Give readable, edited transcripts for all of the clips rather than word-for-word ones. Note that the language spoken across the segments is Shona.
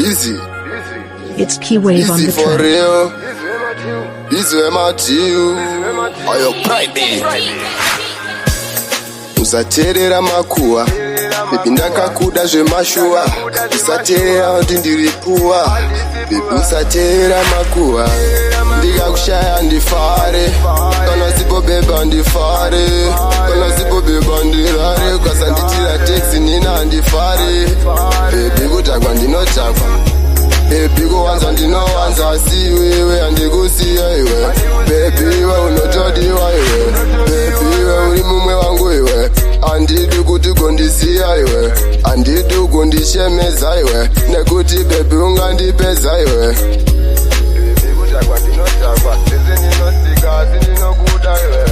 It's Keywave on the for track. real. Busy with my deal. Are you pride? Usaterera makuwa baby ndakakuda zvemashua. Usaterera kuti ndiripuwa baby, usaterera makuwa. Ndikakushaya ndifare, kana sipo beba ndifare, kana sipo beba ndirare. Ukasanditira teksi nina ndifare baby, kutakwa ndinotakwa baby, kuwanza ndinowanza. Si wewe andikusiya iwe baby, iwe unotodiwa iwe baby, iwe uri mumwe wangu iwe. Andidi kuti kundisiya iwe, andidi kundishemeza iwe, nekuti baby ungandipeza iwe baby, kutakwa ndinotakwa sese ndinosika sindinokuda iwe.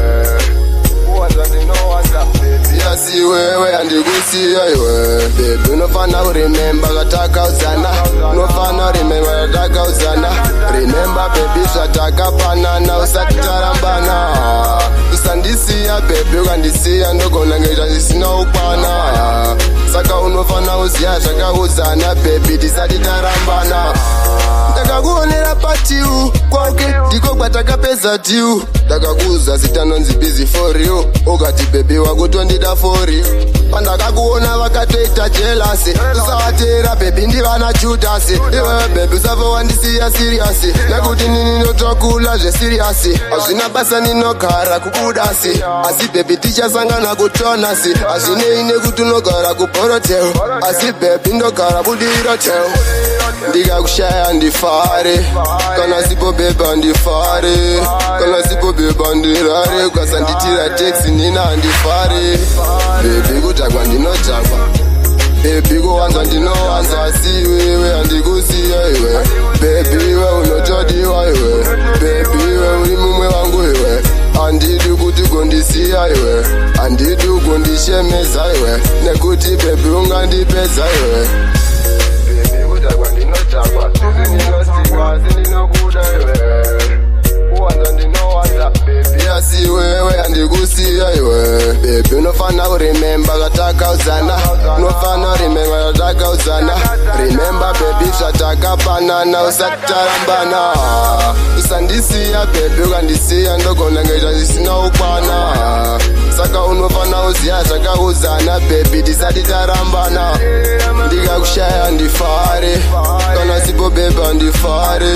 Kuwanza ndinowanza baby, asi wewe andikusiya iwe baby, unofana kurememba katakauzana, unofana kurememba katakauzana. Remember baby zvatakapanana, usati tarambana. Usandisiya baby, ukandisiya ndogona ngeita zvisina ukwana. Saka unofana kuziya zvakauzana baby, tisati tarambana. Ndakakuonera patiu kwauke ndiko kwatakapedza tiu. Ndakakuudza zita nonzi busy for you, ukati baby wakutondida for you. Pandakakuona vakatoita jealousy, usavatera baby ndivana Judas. Iwewe baby usava wandisiya serious, nekuti nini ndotokula zveserious. Hazvina basa ninogara kubudasi, asi baby tichasangana kutonasi. Hazvinei nekuti unogara kubhoroteo, asi baby ndogara budiroteo. Ndikakushaya ndifare, kana sipo beba ndifare, kana sipo beba ndirare. Ukasanditira teksi nina ndifare baby, kutakwa ndinotakwa baby, kuwanza ndinowanza. Si wewe andikusiya iwe baby, iwe unotodiwa iwe baby, iwe uri mumwe wangu iwe. Andidi kuti kundisiya iwe, andidi kundishemeza iwe, nekuti baby ungandipeza iwe baby, kutakwa ndinotakwa sese ndinosika sindinokuda iwe. Kuwanza ndinowanza baby, asi wewe andikusiya iwe baby, unofana kurememba katakauzana, unofana kurememba katakauzana. Remember baby zvatakapanana, usati tarambana. Usandisiya baby, ukandisiya ndogona ngeita zvisina ukwana. Saka unofana kuziya zvakauzana baby, tisati tarambana. Ndikakushaya ndifare, kana sipo beba ndifare,